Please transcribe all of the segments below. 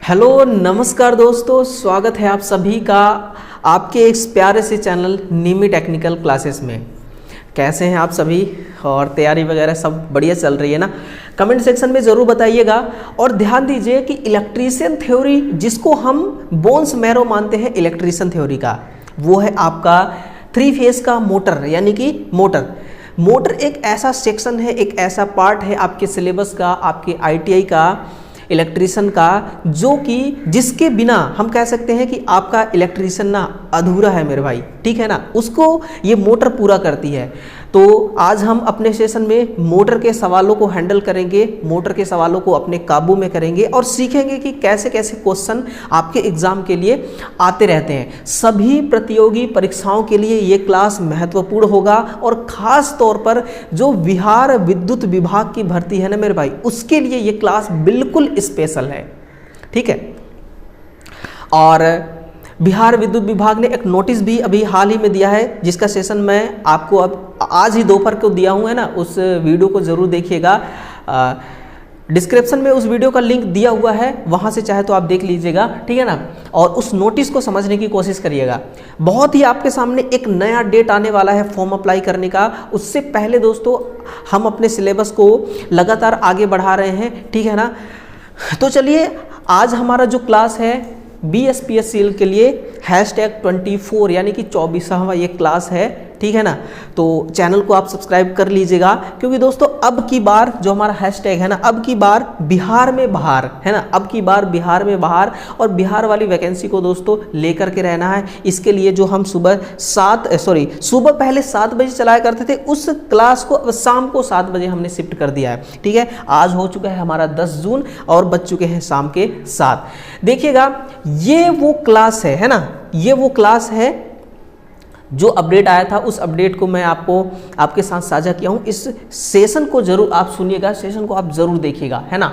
Hello नमस्कार दोस्तों, स्वागत है आप सभी का आपके एक प्यारे से चैनल निमी टेक्निकल क्लासेस में। कैसे हैं आप सभी और तैयारी वगैरह सब बढ़िया चल रही है ना? कमेंट सेक्शन में ज़रूर बताइएगा। और ध्यान दीजिए कि इलेक्ट्रीशियन थ्योरी जिसको हम बोन्स मैरो मानते हैं इलेक्ट्रीशियन थ्योरी का, वो है आपका 3 फेज का मोटर, यानी कि मोटर एक ऐसा सेक्शन है, एक ऐसा पार्ट है आपके सिलेबस का, आपके आईटीआई का, इलेक्ट्रीशियन का, जो कि जिसके बिना हम कह सकते हैं कि आपका इलेक्ट्रीशियन ना अधूरा है मेरे भाई, ठीक है ना? उसको ये मोटर पूरा करती है। तो आज हम अपने सेशन में मोटर के सवालों को हैंडल करेंगे, मोटर के सवालों को अपने काबू में करेंगे और सीखेंगे कि कैसे कैसे क्वेश्चन आपके एग्जाम के लिए आते रहते हैं। सभी प्रतियोगी परीक्षाओं के लिए ये क्लास महत्वपूर्ण होगा और ख़ास तौर पर जो बिहार विद्युत विभाग की भर्ती है ना मेरे भाई, उसके लिए ये क्लास बिल्कुल स्पेशल है, ठीक है? और बिहार विद्युत विभाग ने एक नोटिस भी अभी हाल ही में दिया है, जिसका सेशन मैं आपको अब आज ही दोपहर को दिया हूँ, है ना? उस वीडियो को ज़रूर देखिएगा। डिस्क्रिप्शन में उस वीडियो का लिंक दिया हुआ है, वहाँ से चाहे तो आप देख लीजिएगा, ठीक है ना? और उस नोटिस को समझने की कोशिश करिएगा। बहुत ही आपके सामने एक नया डेट आने वाला है फॉर्म अप्लाई करने का। उससे पहले दोस्तों हम अपने सिलेबस को लगातार आगे बढ़ा रहे हैं, ठीक है ना? तो चलिए, आज हमारा जो क्लास है BSPSCL के लिए #24 यानी कि 24वां ये क्लास है, ठीक है ना? तो चैनल को आप सब्सक्राइब कर लीजिएगा, क्योंकि दोस्तों अब की बार जो हमारा हैशटैग है ना, अब की बार बिहार में बाहर, है ना? अब की बार बिहार में बाहर, और बिहार वाली वैकेंसी को दोस्तों लेकर के रहना है। इसके लिए जो हम सुबह पहले 7 बजे चलाया करते थे, उस क्लास को अब शाम को 7 बजे हमने शिफ्ट कर दिया है, ठीक है? आज हो चुका है हमारा 10 जून और बज चुके हैं शाम के 7। देखिएगा, ये वो क्लास है ना? ये वो क्लास है जो अपडेट आया था, उस अपडेट को मैं आपके साथ साझा किया हूँ। इस सेशन को जरूर आप सुनिएगा, सेशन को आप जरूर देखिएगा, है ना?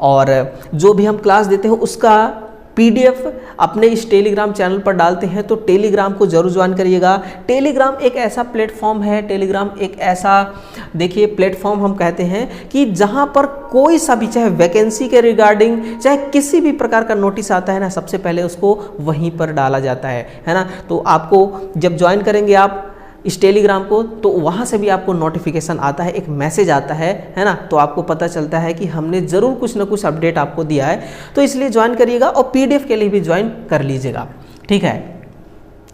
और जो भी हम क्लास देते हैं उसका PDF अपने इस टेलीग्राम चैनल पर डालते हैं, तो टेलीग्राम को जरूर ज्वाइन करिएगा। टेलीग्राम एक ऐसा प्लेटफॉर्म है, टेलीग्राम एक ऐसा देखिए प्लेटफॉर्म हम कहते हैं कि जहां पर कोई सा भी, चाहे वैकेंसी के रिगार्डिंग, चाहे किसी भी प्रकार का नोटिस आता है ना, सबसे पहले उसको वहीं पर डाला जाता है ना? तो आपको जब ज्वाइन करेंगे आप इस टेलीग्राम को, तो वहाँ से भी आपको नोटिफिकेशन आता है, एक मैसेज आता है ना? तो आपको पता चलता है कि हमने ज़रूर कुछ ना कुछ अपडेट आपको दिया है, तो इसलिए ज्वाइन करिएगा और PDF के लिए भी ज्वाइन कर लीजिएगा, ठीक है?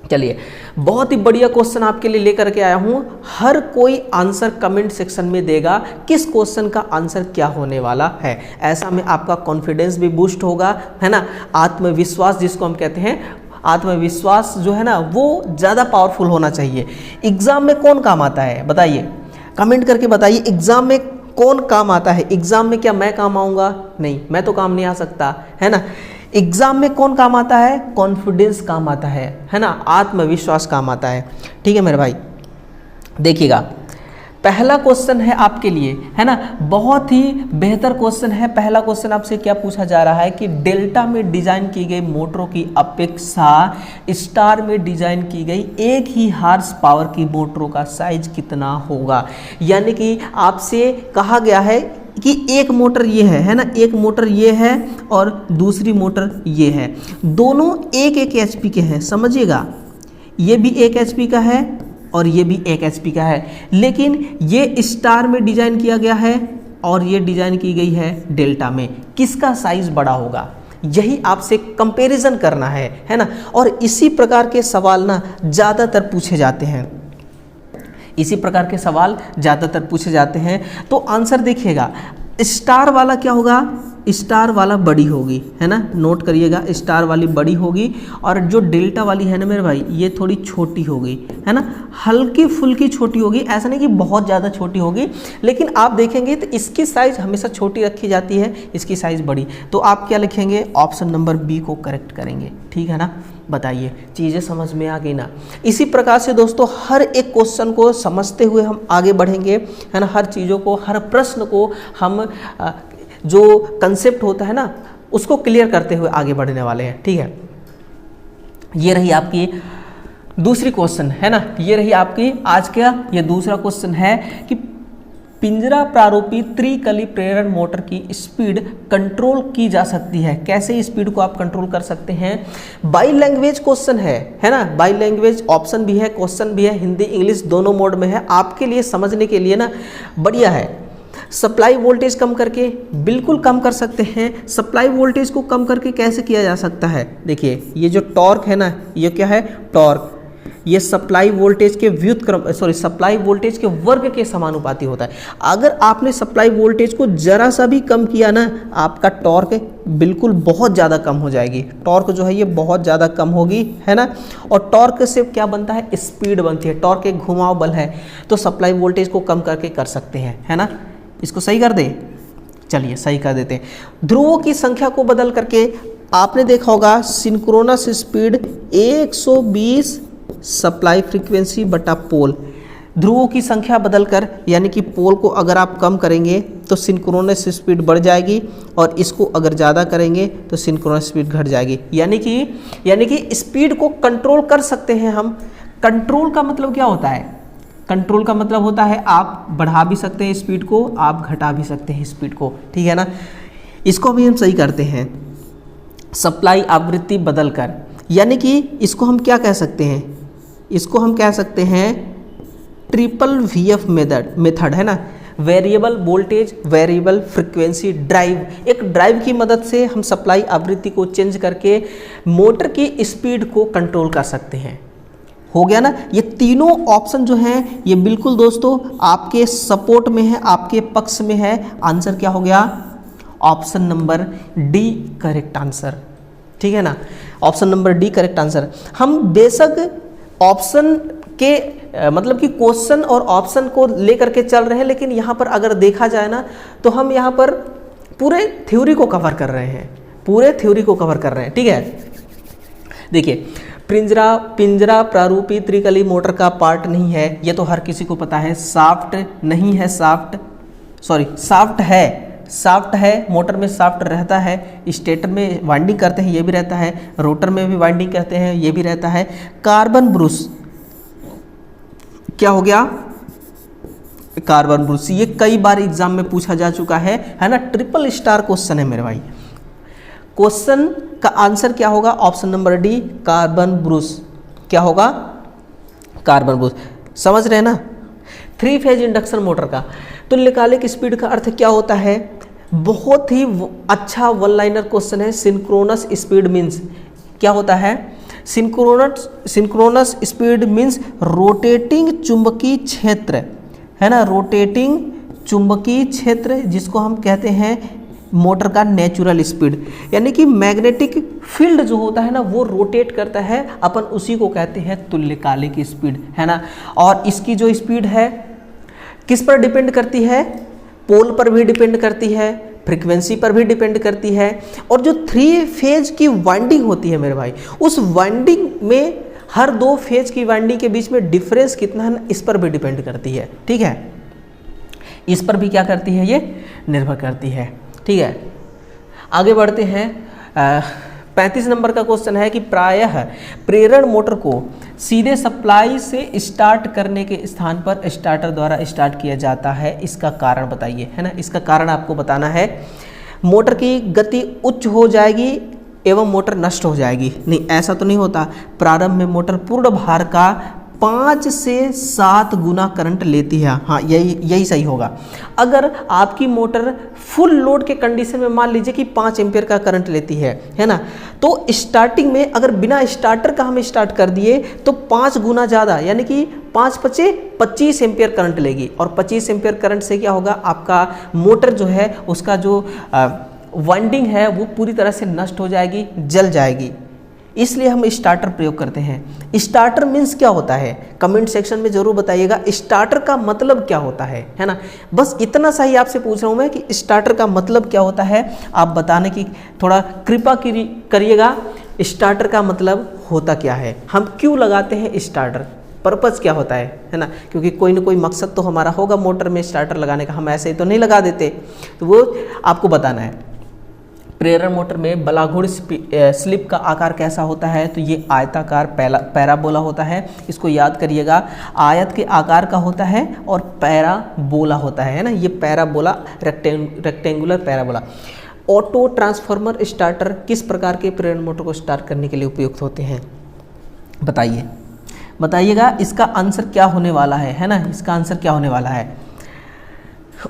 चलिए, बहुत ही बढ़िया क्वेश्चन आपके लिए लेकर के आया हूँ। हर कोई आंसर कमेंट सेक्शन में देगा, किस क्वेश्चन का आंसर क्या होने वाला है। ऐसा में आपका कॉन्फिडेंस भी बूस्ट होगा, है ना? आत्मविश्वास जिसको हम कहते हैं, आत्मविश्वास जो है ना, वो ज़्यादा पावरफुल होना चाहिए। एग्ज़ाम में कौन काम आता है बताइए, कमेंट करके बताइए। एग्ज़ाम में कौन काम आता है? एग्ज़ाम में क्या मैं काम आऊँगा? नहीं, मैं तो काम नहीं आ सकता, है ना? एग्ज़ाम में कौन काम आता है? कॉन्फिडेंस काम आता है ना? आत्मविश्वास काम आता है, ठीक है मेरे भाई? देखिएगा, पहला क्वेश्चन है आपके लिए, है ना? बहुत ही बेहतर क्वेश्चन है। पहला क्वेश्चन आपसे क्या पूछा जा रहा है कि डेल्टा में डिजाइन की गई मोटरों की अपेक्षा स्टार में डिजाइन की गई एक ही हार्स पावर की मोटरों का साइज कितना होगा। यानी कि आपसे कहा गया है कि एक मोटर ये है ना? एक मोटर ये है और दूसरी मोटर ये है, दोनों 1-1 HP के हैं, समझिएगा। ये भी 1 HP का है और ये भी 1 HP का है, लेकिन ये स्टार में डिजाइन किया गया है और ये डिजाइन की गई है डेल्टा में। किसका साइज बड़ा होगा, यही आपसे कंपैरिजन करना है ना? और इसी प्रकार के सवाल ना ज़्यादातर पूछे जाते हैं, इसी प्रकार के सवाल ज़्यादातर पूछे जाते हैं। तो आंसर देखिएगा, स्टार वाला क्या होगा? स्टार वाला बड़ी होगी, है ना? नोट करिएगा, स्टार वाली बड़ी होगी और जो डेल्टा वाली है ना मेरे भाई, ये थोड़ी छोटी होगी, है ना? हल्की फुल्की छोटी होगी, ऐसा नहीं कि बहुत ज़्यादा छोटी होगी, लेकिन आप देखेंगे तो इसकी साइज़ हमेशा छोटी रखी जाती है, इसकी साइज़ बड़ी। तो आप क्या लिखेंगे? ऑप्शन नंबर B को करेक्ट करेंगे, ठीक है ना? बताइए, चीज़ें समझ में आ गई ना? इसी प्रकार से दोस्तों हर एक क्वेश्चन को समझते हुए हम आगे बढ़ेंगे, है ना? हर चीज़ों को, हर प्रश्न को हम जो कंसेप्ट होता है ना, उसको क्लियर करते हुए आगे बढ़ने वाले हैं, ठीक है? ये रही आपकी दूसरी क्वेश्चन, है ना? ये रही आपकी आज का ये दूसरा क्वेश्चन है कि पिंजरा प्रारूपी त्रिकली प्रेरण मोटर की स्पीड कंट्रोल की जा सकती है। कैसे स्पीड को आप कंट्रोल कर सकते हैं? बाई लैंग्वेज क्वेश्चन है ना, बाई लैंग्वेज ऑप्शन भी है, क्वेश्चन भी है, हिंदी इंग्लिश दोनों मोड में है। आपके लिए समझने के लिए ना बढ़िया है। सप्लाई वोल्टेज कम करके बिल्कुल कम कर सकते हैं। सप्लाई वोल्टेज को कम करके कैसे किया जा सकता है? देखिए ये जो टॉर्क है ना, ये क्या है? टॉर्क। ये सप्लाई वोल्टेज के व्युत्क्रम सप्लाई वोल्टेज के वर्ग के समानुपाती होता है। अगर आपने सप्लाई वोल्टेज को जरा सा भी कम किया ना, आपका टॉर्क बिल्कुल बहुत ज़्यादा कम हो जाएगी। टॉर्क जो है ये बहुत ज़्यादा कम होगी, है ना। और टॉर्क से क्या बनता है? स्पीड बनती है। टॉर्क एक घुमाव बल है, तो सप्लाई वोल्टेज को कम करके कर सकते हैं, है ना। इसको सही कर दें, चलिए सही कर देते हैं। ध्रुवों की संख्या को बदल करके आपने देखा होगा सिंक्रोनस स्पीड 120 सप्लाई फ्रीक्वेंसी बटा पोल। ध्रुवों की संख्या बदलकर, यानी कि पोल को अगर आप कम करेंगे तो सिंक्रोनस स्पीड बढ़ जाएगी, और इसको अगर ज़्यादा करेंगे तो सिंक्रोनस स्पीड घट जाएगी। यानी कि स्पीड को कंट्रोल कर सकते हैं हम। कंट्रोल का मतलब क्या होता है? कंट्रोल का मतलब होता है आप बढ़ा भी सकते हैं स्पीड को, आप घटा भी सकते हैं स्पीड को, ठीक है ना। इसको भी हम सही करते हैं। सप्लाई आवृत्ति बदलकर, यानी कि इसको हम क्या कह सकते हैं? इसको हम कह सकते हैं ट्रिपल VF मेथड, है ना। Variable voltage, variable frequency drive. एक ड्राइव की मदद से हम सप्लाई आवृत्ति को चेंज करके मोटर की स्पीड को कंट्रोल कर सकते हैं। हो गया ना। ये तीनों ऑप्शन जो हैं ये बिल्कुल दोस्तों आपके सपोर्ट में है, आपके पक्ष में है। आंसर क्या हो गया? Option number D correct answer, ठीक है ना। Option number D correct answer. हम बेशक ऑप्शन के मतलब कि क्वेश्चन और ऑप्शन को लेकर के चल रहे हैं, लेकिन यहाँ पर अगर देखा जाए ना तो हम यहाँ पर पूरे थ्योरी को कवर कर रहे हैं, पूरे थ्योरी को कवर कर रहे हैं, ठीक है। देखिए पिंजरा प्रारूपी त्रिकली मोटर का पार्ट नहीं है, ये तो हर किसी को पता है। साफ्ट नहीं है, साफ्ट है, मोटर में साफ्ट रहता है। स्टेटर में वाइंडिंग करते हैं, ये भी रहता है। रोटर में भी वाइंडिंग करते हैं, ये भी रहता है। कार्बन ब्रूस, क्या हो गया? Carbon Bruce. ये कई बार एग्जाम में पूछा जा चुका है ना। ट्रिपल स्टार क्वेश्चन है मेरे भाई। क्वेश्चन का आंसर क्या होगा? Option number D carbon Bruce. क्या होगा? Carbon Bruce. समझ रहे हैं ना। 3 फेज इंडक्शन मोटर का तुल्यकालिक स्पीड का अर्थ क्या होता है? बहुत ही अच्छा वन लाइनर क्वेश्चन है। सिंक्रोनस स्पीड मीन्स क्या होता है? सिंक्रोनस स्पीड मीन्स रोटेटिंग चुंबकीय क्षेत्र, है ना। रोटेटिंग चुंबकीय क्षेत्र जिसको हम कहते हैं मोटर का नेचुरल स्पीड, यानी कि मैग्नेटिक फील्ड जो होता है ना वो रोटेट करता है, अपन उसी को कहते हैं तुल्यकालिक स्पीड, है ना। और इसकी जो स्पीड है किस पर डिपेंड करती है? पोल पर भी डिपेंड करती है, फ्रीक्वेंसी पर भी डिपेंड करती है। और जो 3 फेज की वाइंडिंग होती है मेरे भाई, उस वाइंडिंग में हर 2 फेज की वाइंडिंग के बीच में डिफरेंस कितना है इस पर भी डिपेंड करती है, ठीक है। इस पर भी क्या करती है? ये निर्भर करती है, ठीक है। आगे बढ़ते हैं। 35 नंबर का क्वेश्चन है कि प्रायः प्रेरण मोटर को सीधे सप्लाई से स्टार्ट करने के स्थान पर स्टार्टर द्वारा स्टार्ट किया जाता है, इसका कारण बताइए, है ना। इसका कारण आपको बताना है। मोटर की गति उच्च हो जाएगी एवं मोटर नष्ट हो जाएगी। नहीं, ऐसा तो नहीं होता। प्रारंभ में मोटर पूर्ण भार का 5 से 7 गुना करंट लेती है। हाँ, यही सही होगा। अगर आपकी मोटर फुल लोड के कंडीशन में मान लीजिए कि 5 एम्पियर का करंट लेती है ना, तो स्टार्टिंग में अगर बिना स्टार्टर का हम स्टार्ट कर दिए तो 5 गुना ज़्यादा, यानी कि 5 पचे 25 एम्पियर करंट लेगी। और 25 एम्पियर करंट से क्या होगा? आपका मोटर जो है उसका जो वाइंडिंग है वो पूरी तरह से नष्ट हो जाएगी, जल जाएगी। इसलिए हम स्टार्टर प्रयोग करते हैं। स्टार्टर मीन्स क्या होता है? कमेंट सेक्शन में जरूर बताइएगा स्टार्टर का मतलब क्या होता है ना। बस इतना सा ही आपसे पूछ रहा हूँ मैं कि स्टार्टर का मतलब क्या होता है, आप बताने की थोड़ा कृपा करिएगा। स्टार्टर का मतलब होता क्या है? हम क्यों लगाते हैं स्टार्टर? पर्पज़ क्या होता है ना। क्योंकि कोई ना कोई मकसद तो हमारा होगा मोटर में स्टार्टर लगाने का, हम ऐसे ही तो नहीं लगा देते, तो वो आपको बताना है। प्रेरण मोटर में बलाघुड़ स्लिप का आकार कैसा होता है? तो ये आयताकार पैराबोला होता है। इसको याद करिएगा, आयत के आकार का होता है और पैराबोला होता है ना, ये parabola, rectangular parabola. Auto transformer starter किस प्रकार के प्रेरण मोटर को स्टार्ट करने के लिए उपयुक्त होते हैं? बताइएगा, इसका आंसर क्या होने वाला है ना, इसका आंसर क्या होने वाला है?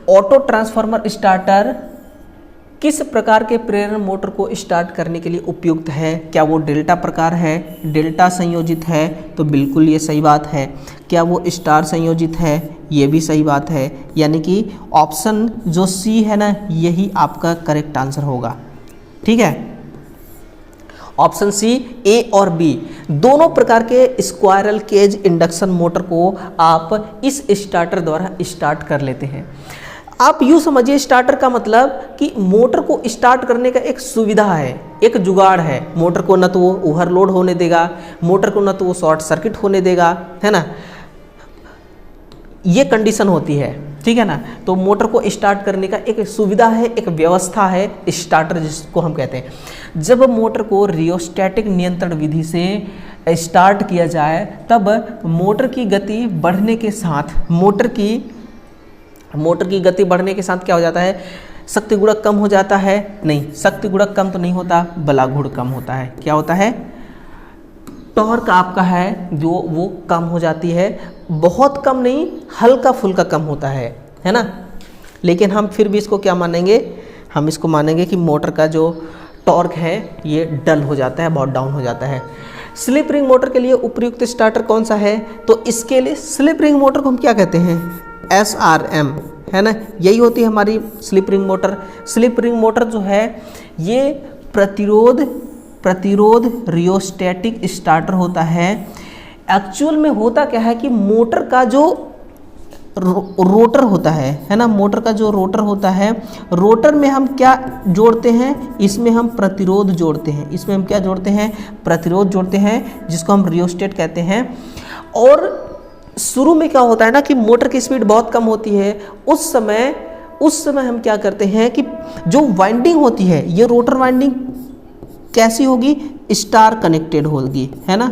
ऑटो ट्रांसफार्मर स्टार्टर किस प्रकार के प्रेरण मोटर को स्टार्ट करने के लिए उपयुक्त है? क्या वो डेल्टा प्रकार है, डेल्टा संयोजित है? तो बिल्कुल ये सही बात है। क्या वो स्टार संयोजित है? ये भी सही बात है। यानी कि ऑप्शन जो सी है ना, यही आपका करेक्ट आंसर होगा। ठीक है, ऑप्शन सी, ए और बी दोनों प्रकार के स्क्वायरल केज इंडक्शन मोटर को आप इस स्टार्टर द्वारा स्टार्ट कर लेते हैं। आप यूँ समझिए, स्टार्टर का मतलब कि मोटर को स्टार्ट करने का एक सुविधा है, एक जुगाड़ है। मोटर को न तो वो ओवरलोड होने देगा, मोटर को न तो वो शॉर्ट सर्किट होने देगा, है ना, ये कंडीशन होती है। ठीक है ना, तो मोटर को स्टार्ट करने का एक सुविधा है, एक व्यवस्था है स्टार्टर जिसको हम कहते हैं। जब मोटर को रियोस्टैटिक नियंत्रण विधि से स्टार्ट किया जाए तब मोटर की गति बढ़ने के साथ मोटर की गति बढ़ने के साथ क्या हो जाता है? शक्ति गुणक कम हो जाता है? नहीं, शक्ति गुणक कम तो नहीं होता, बलाघुड़ कम होता है। क्या होता है? टॉर्क आपका है जो वो कम हो जाती है, बहुत कम नहीं, हल्का फुल्का कम होता है ना। लेकिन हम फिर भी इसको क्या मानेंगे? हम इसको मानेंगे कि मोटर का जो टॉर्क है ये डल हो जाता है, बहुत डाउन हो जाता है। स्लिप रिंग मोटर के लिए उपयुक्त स्टार्टर कौन सा है? तो इसके लिए स्लिप रिंग मोटर को हम क्या कहते हैं? SRM, है ना, यही होती है हमारी slip ring motor. Slip ring motor जो है ये प्रतिरोध रियोस्टैटिक स्टार्टर होता है। एक्चुअल में होता क्या है कि मोटर का जो रोटर होता है ना, मोटर का जो रोटर होता है, रोटर में हम क्या जोड़ते हैं? इसमें हम प्रतिरोध जोड़ते हैं। इसमें हम क्या जोड़ते हैं? प्रतिरोध जोड़ते हैं, जिसको हम रियोस्टेट कहते हैं। और शुरू में क्या होता है ना कि मोटर की स्पीड बहुत कम होती है, उस समय हम क्या करते हैं कि जो वाइंडिंग होती है, ये रोटर वाइंडिंग कैसी होगी? स्टार कनेक्टेड होगी, है ना,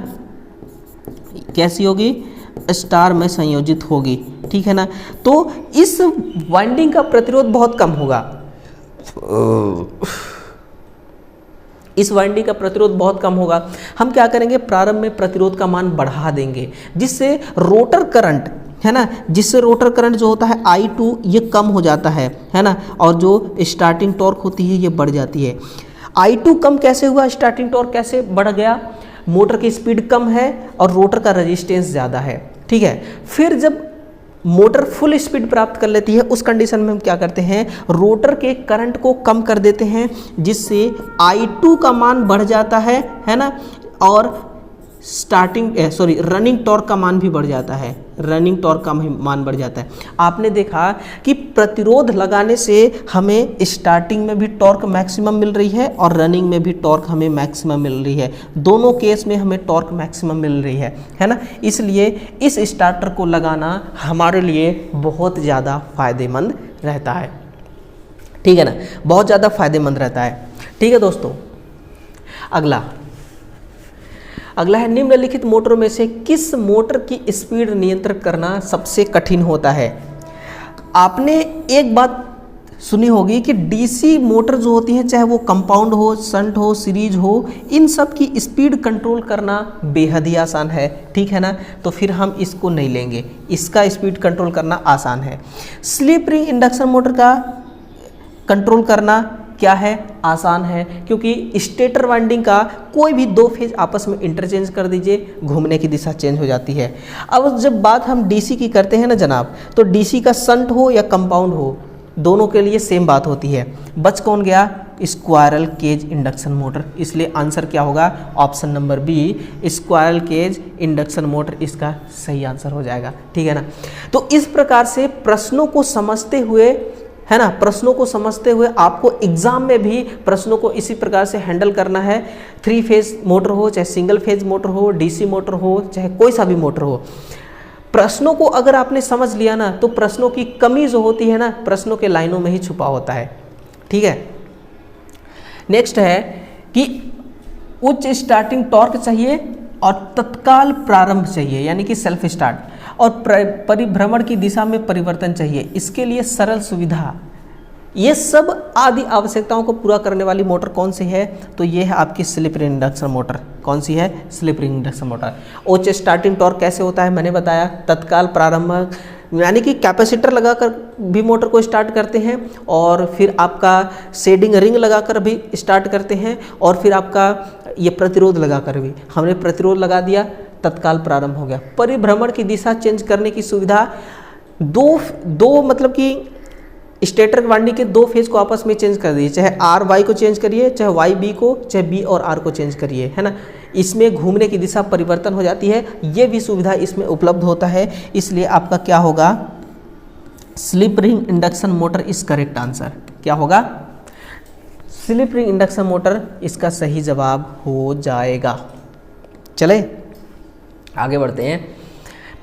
कैसी होगी? स्टार में संयोजित होगी। ठीक है ना, तो इस वाइंडिंग का प्रतिरोध बहुत कम होगा, इस वाइंडिंग का प्रतिरोध बहुत कम होगा। हम क्या करेंगे? प्रारंभ में प्रतिरोध का मान बढ़ा देंगे, जिससे रोटर करंट, है ना, जिससे रोटर करंट जो होता है I2 ये कम हो जाता है ना, और जो स्टार्टिंग टॉर्क होती है ये बढ़ जाती है। I2 कम कैसे हुआ? स्टार्टिंग टॉर्क कैसे बढ़ गया? मोटर की स्पीड कम है और रोटर का रेजिस्टेंस ज़्यादा है। ठीक है, फिर जब मोटर फुल स्पीड प्राप्त कर लेती है, उस कंडीशन में हम क्या करते हैं? रोटर के करंट को कम कर देते हैं, जिससे I2 का मान बढ़ जाता है ना, और रनिंग टॉर्क का मान भी बढ़ जाता है, रनिंग टॉर्क का मान बढ़ जाता है। आपने देखा कि प्रतिरोध लगाने से हमें स्टार्टिंग में भी टॉर्क मैक्सिमम मिल रही है और रनिंग में भी टॉर्क हमें मैक्सिमम मिल रही है, दोनों केस में हमें टॉर्क मैक्सिमम मिल रही है ना। इसलिए इस स्टार्टर को लगाना हमारे लिए बहुत ज़्यादा फायदेमंद रहता है। ठीक है ना, बहुत ज़्यादा फायदेमंद रहता है। ठीक है दोस्तों, अगला है, निम्नलिखित मोटरों में से किस मोटर की स्पीड नियंत्रण करना सबसे कठिन होता है? आपने एक बात सुनी होगी कि डीसी मोटर जो होती हैं, चाहे वो कंपाउंड हो, शंट हो, सीरीज हो, इन सब की स्पीड कंट्रोल करना बेहद ही आसान है। ठीक है ना, तो फिर हम इसको नहीं लेंगे, इसका स्पीड कंट्रोल करना आसान है। स्लिप रिंग इंडक्शन मोटर का कंट्रोल करना क्या है? आसान है, क्योंकि स्टेटर वाइंडिंग का कोई भी दो फेज आपस में इंटरचेंज कर दीजिए, घूमने की दिशा चेंज हो जाती है। अब जब बात हम डीसी की करते हैं ना जनाब, तो डीसी का शंट हो या कंपाउंड हो, दोनों के लिए सेम बात होती है। बच कौन गया? Squirrel cage induction motor. इसलिए आंसर क्या होगा? Option number b, squirrel cage induction motor इसका सही आंसर हो जाएगा। ठीक है ना, तो इस प्रकार से प्रश्नों को समझते हुए, है ना, प्रश्नों को समझते हुए आपको एग्जाम में भी प्रश्नों को इसी प्रकार से हैंडल करना है। 3 फेज मोटर हो, चाहे सिंगल फेज मोटर हो, डीसी मोटर हो, चाहे कोई सा भी मोटर हो, प्रश्नों को अगर आपने समझ लिया ना, तो प्रश्नों की कमी जो होती है ना, प्रश्नों के लाइनों में ही छुपा होता है। ठीक है, नेक्स्ट है कि उच्च स्टार्टिंग टॉर्क चाहिए और तत्काल प्रारंभ चाहिए, यानी कि सेल्फ स्टार्ट, और परिभ्रमण की दिशा में परिवर्तन चाहिए। इसके लिए सरल सुविधा, ये सब आदि आवश्यकताओं को पूरा करने वाली मोटर कौन सी है? तो ये है आपकी स्लिप रिंग इंडक्शन मोटर। कौन सी है? Slip ring induction motor. उच्च स्टार्टिंग टॉर्क कैसे होता है मैंने बताया, तत्काल प्रारंभ, यानी कि कैपेसिटर लगाकर भी मोटर को स्टार्ट करते हैं, और फिर आपका शेडिंग रिंग लगाकर भी स्टार्ट करते हैं, और फिर आपका ये प्रतिरोध लगाकर भी। हमने प्रतिरोध लगा दिया, तत्काल प्रारंभ हो गया। परिभ्रमण की दिशा चेंज करने की सुविधा, दो मतलब कि स्टेटर वाइंडिंग के दो फेज को आपस में चेंज कर दीजिए, चाहे आर वाई को चेंज करिए, चाहे वाई बी को, चाहे बी और आर को चेंज करिए, है ना। इसमें घूमने की दिशा परिवर्तन हो जाती है, ये भी सुविधा इसमें उपलब्ध होता है। इसलिए आपका क्या होगा? Slip ring induction motor is correct answer. क्या होगा? स्लिप रिंग इंडक्शन मोटर इसका सही जवाब हो जाएगा। चले आगे बढ़ते हैं।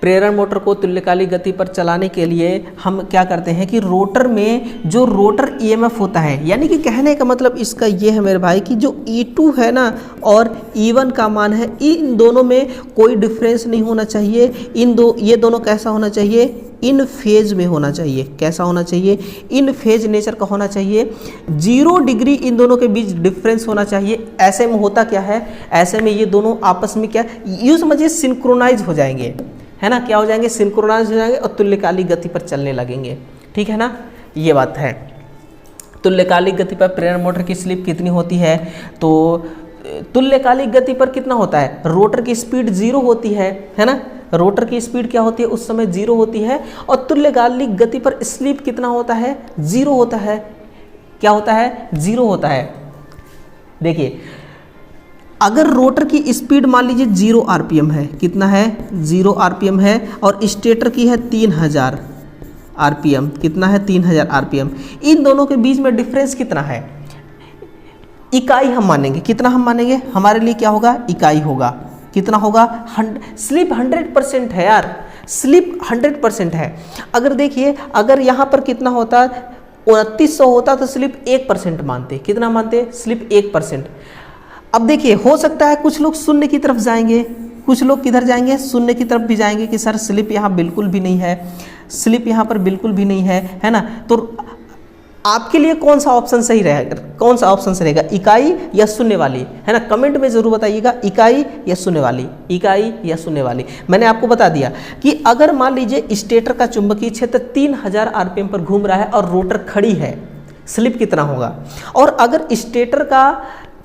प्रेरण मोटर को तुल्यकालिक गति पर चलाने के लिए हम क्या करते हैं कि रोटर में जो रोटर ईएमएफ होता है, यानी कि कहने का मतलब इसका ये है मेरे भाई कि जो E2 है ना और E1 का मान है, इन दोनों में कोई डिफरेंस नहीं होना चाहिए। ये दोनों कैसा होना चाहिए? इन फेज में होना चाहिए। कैसा होना चाहिए? इन फेज नेचर का होना चाहिए। 0 डिग्री इन दोनों के बीच डिफरेंस होना चाहिए। ऐसे में होता क्या है? ऐसे में ये दोनों आपस में क्या यूँ समझिए सिंक्रोनाइज हो जाएंगे, है ना। क्या हो जाएंगे? सिंक्रोनाइज हो जाएंगे और तुल्यकालिक गति पर चलने लगेंगे। ठीक है ना, ये बात है। तुल्यकालिक गति पर प्रेरण मोटर की स्लिप कितनी होती है? तो तुल्यकालिक गति पर कितना होता है? रोटर की स्पीड 0 होती है ना। रोटर की स्पीड क्या होती है? उस समय 0 होती है। और तुल्यकालिक गति पर स्लिप कितना होता है? 0 होता है। क्या होता है? 0 होता है। देखिए, अगर रोटर की स्पीड मान लीजिए 0 आरपीएम है, कितना है? 0 आरपीएम है, और स्टेटर की है 3000 आरपीएम, कितना है? 3000 आरपीएम। इन दोनों के बीच में डिफरेंस कितना है? इकाई हम मानेंगे। कितना हम मानेंगे? हमारे लिए क्या होगा? इकाई होगा। कितना होगा? स्लिप 100% है यार, स्लिप 100% है। अगर देखिए, अगर यहाँ पर कितना होता, 2900 होता तो स्लिप 1% मानते। कितना मानते? स्लिप 1%। अब देखिए, हो सकता है कुछ लोग शून्य की तरफ जाएंगे, कुछ लोग किधर जाएंगे? शून्य की तरफ भी जाएंगे कि सर स्लिप यहाँ बिल्कुल भी नहीं है, स्लिप यहाँ पर बिल्कुल भी नहीं है ना। तो आपके लिए कौन सा ऑप्शन सही रहेगा? कौन सा ऑप्शन सही रहेगा? इकाई या शून्य वाली, है ना। कमेंट में जरूर बताइएगा, इकाई या शून्य वाली, इकाई या शून्य वाली। मैंने आपको बता दिया कि अगर मान लीजिए स्टेटर का चुंबकीय क्षेत्र 3000 आरपीएम पर घूम रहा है और रोटर खड़ी है, स्लिप कितना होगा? और अगर स्टेटर का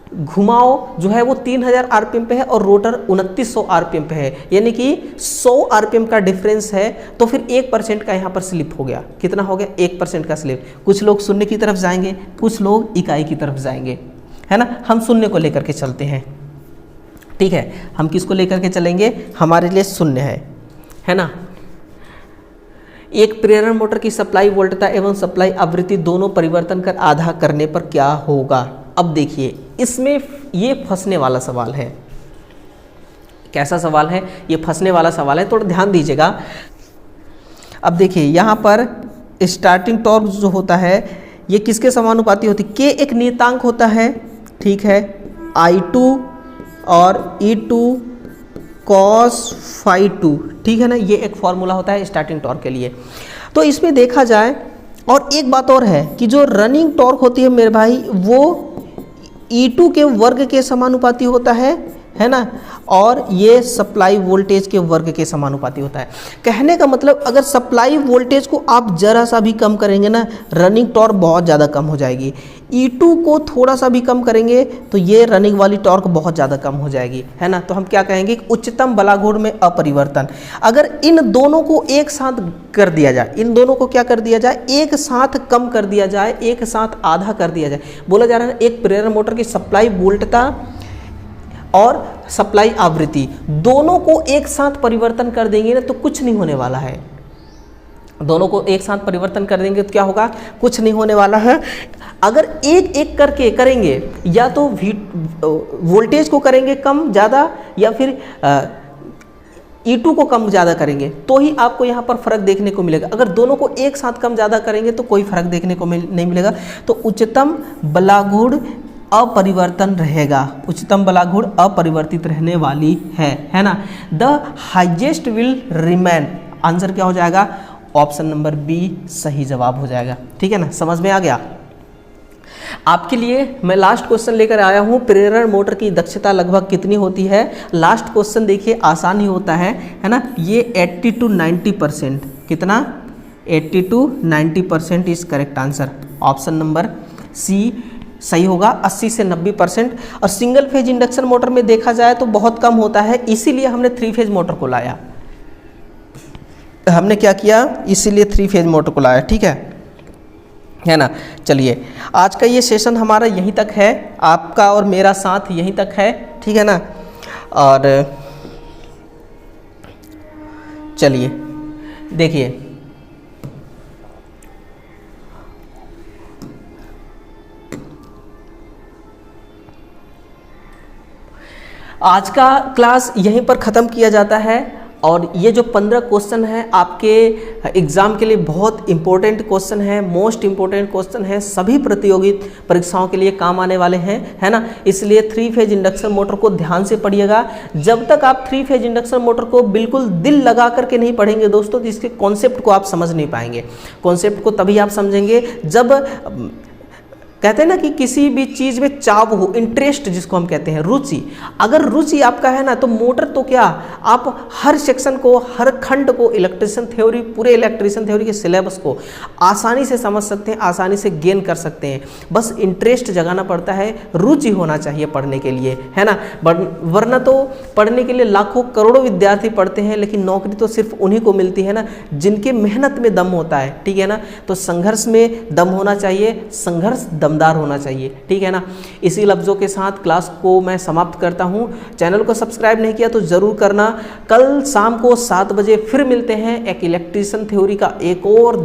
घुमाव जो है वो 3000 आरपीएम पे है और रोटर 2900 आरपीएम पे है, यानी कि 100 आरपीएम का डिफरेंस है, तो फिर 1% का यहाँ पर स्लिप हो गया। कितना हो गया? 1% का स्लिप। कुछ लोग शून्य की तरफ जाएंगे, कुछ लोग इकाई की तरफ जाएंगे, है ना। हम शून्य को लेकर के चलते हैं, ठीक है। हम किसको लेकर के चलेंगे? हमारे लिए शून्य है ना। एक प्रेरण मोटर की सप्लाई वोल्टता एवं सप्लाई आवृत्ति दोनों परिवर्तन कर आधा करने पर क्या होगा? अब देखिए, इसमें ये फंसने वाला सवाल है। कैसा सवाल है? ये फंसने वाला सवाल है, थोड़ा ध्यान दीजिएगा। अब देखिए, यहाँ पर स्टार्टिंग टॉर्क जो होता है ये किसके समानुपाती होती है? के एक नियतांक होता है, ठीक है, I2 और E2 cos φ2, ठीक है ना। ये एक फॉर्मूला होता है स्टार्टिंग टॉर्क के लिए। तो इसमें देखा जाए, और एक बात और है कि जो रनिंग टॉर्क होती है मेरे भाई, वो E2 के वर्ग के समानुपाती होता है ना, और ये सप्लाई वोल्टेज के वर्ग के समानुपाती होता है। कहने का मतलब, अगर सप्लाई वोल्टेज को आप जरा सा भी कम करेंगे ना, रनिंग टॉर्क बहुत ज़्यादा कम हो जाएगी। E2 को थोड़ा सा भी कम करेंगे तो ये रनिंग वाली टॉर्क बहुत ज़्यादा कम हो जाएगी, है ना। तो हम क्या कहेंगे? उच्चतम बलाघूर्ण में अपरिवर्तन। अगर इन दोनों को एक साथ कर दिया जाए, इन दोनों को क्या कर दिया जाए? एक साथ कम कर दिया जाए, एक साथ आधा कर दिया जाए। बोला जा रहा है एक प्रेरण मोटर की सप्लाई वोल्टता और सप्लाई आवृत्ति दोनों को एक साथ परिवर्तन कर देंगे ना, तो कुछ नहीं होने वाला है। दोनों को एक साथ परिवर्तन कर देंगे तो क्या होगा? कुछ नहीं होने वाला है। अगर एक एक करके करेंगे, या तो वोल्टेज को करेंगे कम ज़्यादा, या फिर E2 को कम ज़्यादा करेंगे, तो ही आपको यहाँ पर फ़र्क देखने को मिलेगा। अगर दोनों को एक साथ कम ज़्यादा करेंगे तो कोई फ़र्क देखने को नहीं मिलेगा। तो उच्चतम बलाघूर्ण अपरिवर्तन रहेगा, उच्चतम बलाघूर अपरिवर्तित रहने वाली है ना। The highest will remain, answer क्या हो जाएगा, ऑप्शन नंबर बी सही जवाब हो जाएगा। ठीक है ना, समझ में आ गया। आपके लिए मैं लास्ट क्वेश्चन लेकर आया हूँ, प्रेरण मोटर की दक्षता लगभग कितनी होती है। लास्ट क्वेश्चन देखिए आसान ही होता है ना। ये 80 to 90%, कितना 80 to 90% is correct answer, option number c सही होगा, 80 से 90%। और सिंगल फेज इंडक्शन मोटर में देखा जाए तो बहुत कम होता है, इसीलिए हमने 3 फेज मोटर को लाया। हमने क्या किया, इसीलिए 3 फेज मोटर को लाया। ठीक है ना। चलिए आज का ये सेशन हमारा यहीं तक है, आपका और मेरा साथ यहीं तक है। ठीक है ना। और चलिए देखिए, आज का क्लास यहीं पर ख़त्म किया जाता है। और ये जो 15 क्वेश्चन हैं आपके एग्ज़ाम के लिए बहुत इंपॉर्टेंट क्वेश्चन है, मोस्ट इंपॉर्टेंट क्वेश्चन है, सभी प्रतियोगी परीक्षाओं के लिए काम आने वाले हैं, है ना। इसलिए 3 फेज इंडक्शन मोटर को ध्यान से पढ़िएगा। जब तक आप 3 फेज इंडक्शन मोटर को बिल्कुल दिल लगा करके नहीं पढ़ेंगे दोस्तों, तो इसके कॉन्सेप्ट को आप समझ नहीं पाएंगे। कॉन्सेप्ट को तभी आप समझेंगे जब कहते हैं ना कि किसी भी चीज़ में चाव हो, इंटरेस्ट जिसको हम कहते हैं, रुचि। अगर रुचि आपका है ना तो मोटर तो क्या, आप हर सेक्शन को, हर खंड को, इलेक्ट्रिशियन थ्योरी, पूरे इलेक्ट्रिशियन थ्योरी के सिलेबस को आसानी से समझ सकते हैं, आसानी से गेन कर सकते हैं। बस इंटरेस्ट जगाना पड़ता है, रुचि होना चाहिए पढ़ने के लिए, है ना। वरना तो पढ़ने के लिए लाखों करोड़ों विद्यार्थी पढ़ते हैं, लेकिन नौकरी तो सिर्फ उन्हीं को मिलती है ना जिनके मेहनत में दम होता है। ठीक है ना। तो संघर्ष में दम होना चाहिए, संघर्ष दमदार होना चाहिए। ठीक है ना। इसी लफ्ज़ों के साथ क्लास को मैं समाप्त करता हूँ। चैनल को सब्सक्राइब नहीं किया तो ज़रूर करना। कल शाम को 7 बजे फिर मिलते हैं एक इलेक्ट्रिशियन थ्योरी का एक और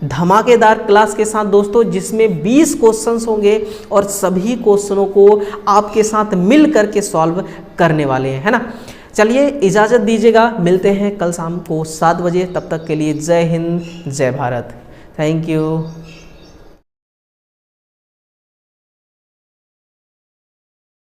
धमाकेदार क्लास के साथ दोस्तों, जिसमें 20 क्वेश्चंस होंगे और सभी क्वेश्चनों को आपके साथ मिल करके सॉल्व करने वाले हैं, है ना। चलिए इजाज़त दीजिएगा, मिलते हैं कल शाम को 7 बजे। तब तक के लिए जय हिंद, जय भारत। Thank you.